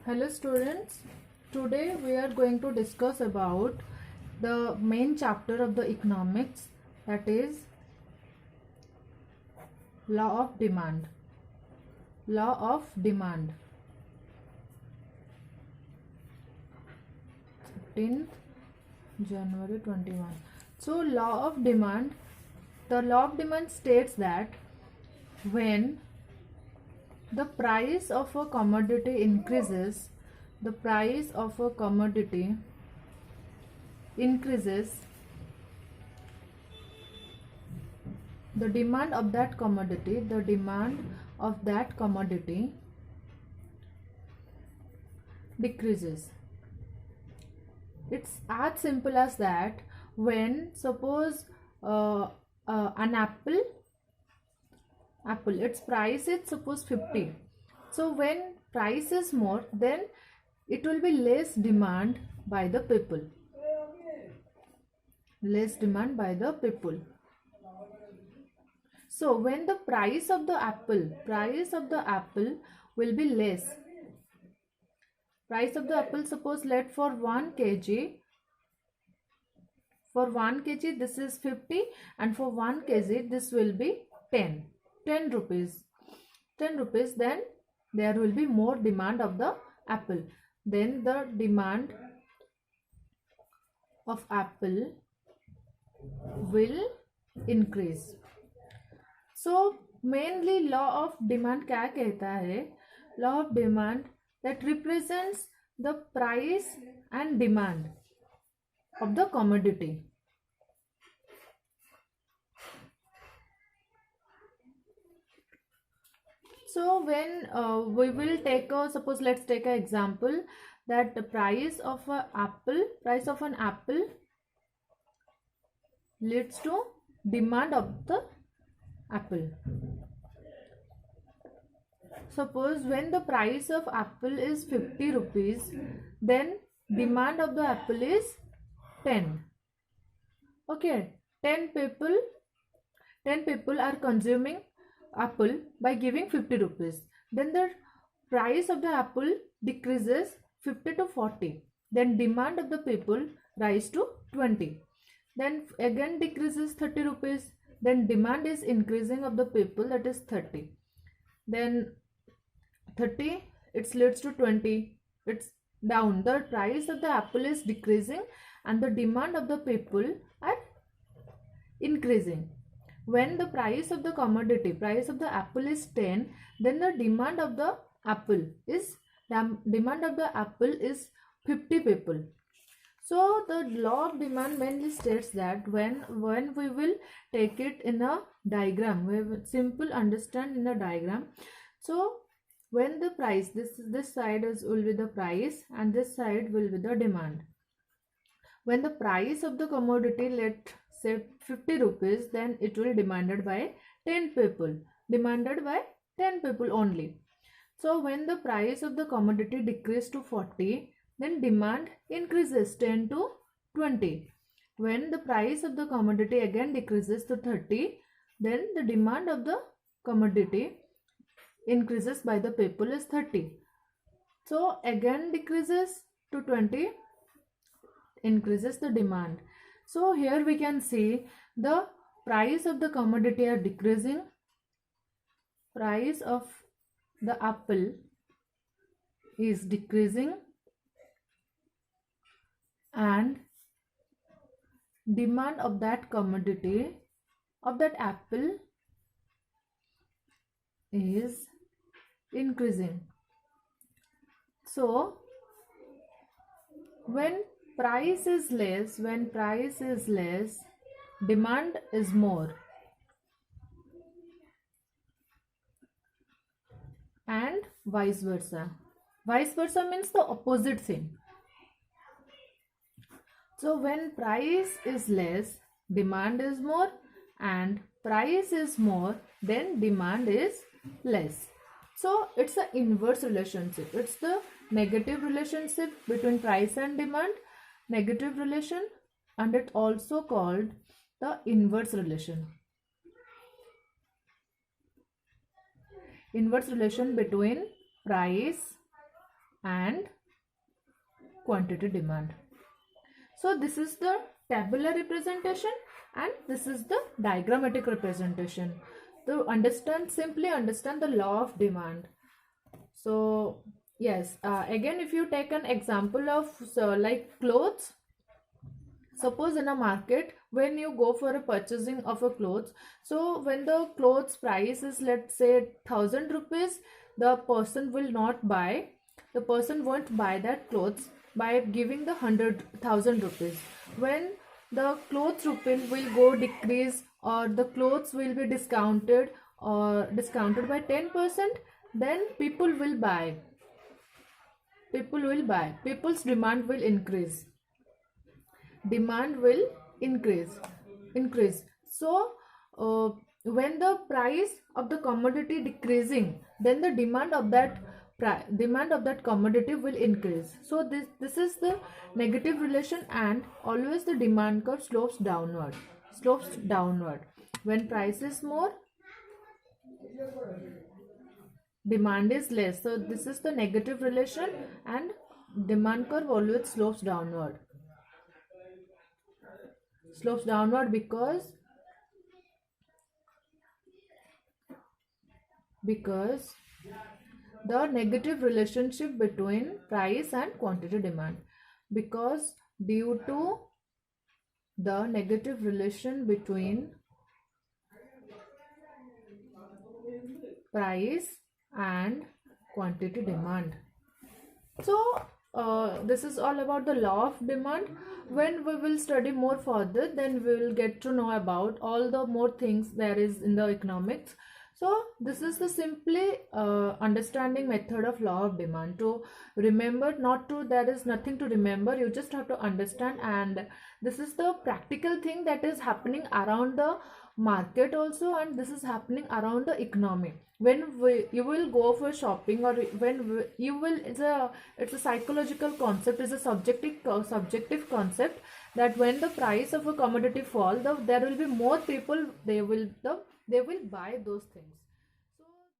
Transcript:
Hello students, today we are going to discuss about the main chapter of the economics, that is law of demand. Law of demand. 15th January 21. So law of demand, the law of demand states that when the price of a commodity increases, the price of a commodity increases, the demand of that commodity decreases. It's as simple as that. When suppose an apple, its price is suppose 50. So when price is more, then it will be less demand by the people. So when the price of the apple will be less. Price of the apple, suppose let for 1 kg. For 1 kg this is 50, and for 1 kg this will be 10 rupees. 10 rupees, then there will be more demand of the apple. Then the demand of apple will increase. So mainly law of demand क्या कहता है? Law of demand that represents the price and demand of the commodity. So when we will take suppose let's take an example that the price of an apple leads to demand of the apple. Suppose when the price of apple is 50 rupees, then demand of the apple is 10. Okay, 10 people are consuming apple by giving 50 rupees. Then the price of the apple decreases 50 to 40. Then demand of the people rise to 20. Then again decreases 30 rupees. Then demand is increasing of the people, that is 30. Then 30, it leads to 20. It's down. The price of the apple is decreasing and the demand of the people are increasing. When the price of the commodity, price of the apple is 10, then the demand of the apple is 50 people. So the law of demand mainly states that when we will take it in a diagram, we will simple understand in a diagram. So when the price, this side will be the price and this side will be the demand. When the price of the commodity, let's say 50 rupees, then it will demanded by 10 people. Demanded by 10 people only. So when the price of the commodity decreases to 40, then demand increases 10 to 20. When the price of the commodity again decreases to 30, then the demand of the commodity increases by the people is 30. So again decreases to 20, increases the demand. So here we can see the price of the commodity are decreasing. Price of the apple is decreasing and demand of that commodity, of that apple, is increasing. So when price is less, demand is more. And vice versa. Vice versa means the opposite thing. So when price is less, demand is more, and price is more, then demand is less. So it's the inverse relationship. It's the negative relationship between price and demand, negative relation, and it's also called the inverse relation. Inverse relation between price and quantity demand. So this is the tabular representation and this is the diagrammatic representation. To understand, simply understand the law of demand. So yes, again, if you take an example of like clothes, suppose in a market when you go for a purchasing of a clothes, so when the clothes price is, let's say, 1,000 rupees, the person will not buy, the person won't buy that clothes by giving the 100,000 rupees. When the clothes rupee will go decrease, or the clothes will be discounted or discounted by 10%, then people will buy, people's demand will increase, demand will increase. So when the price of the commodity decreasing, then the demand of that commodity will increase. So this is the negative relation, and always the demand curve slopes downward. When price is more, demand is less. So this is the negative relation, and demand curve always slopes downward because the negative relationship between price and quantity demand, because due to the negative relation between price and quantity demand. So this is all about the law of demand. When we will study more further, then we will get to know about all the more things there is in the economics. So this is the simply understanding method of law of demand. To remember, there is nothing to remember, you just have to understand. And this is the practical thing that is happening around the market also, and this is happening around the economy. When you will go for shopping, or you will, it's a psychological concept, it's a subjective concept, that when the price of a commodity fall, there will be more people, they will buy those things.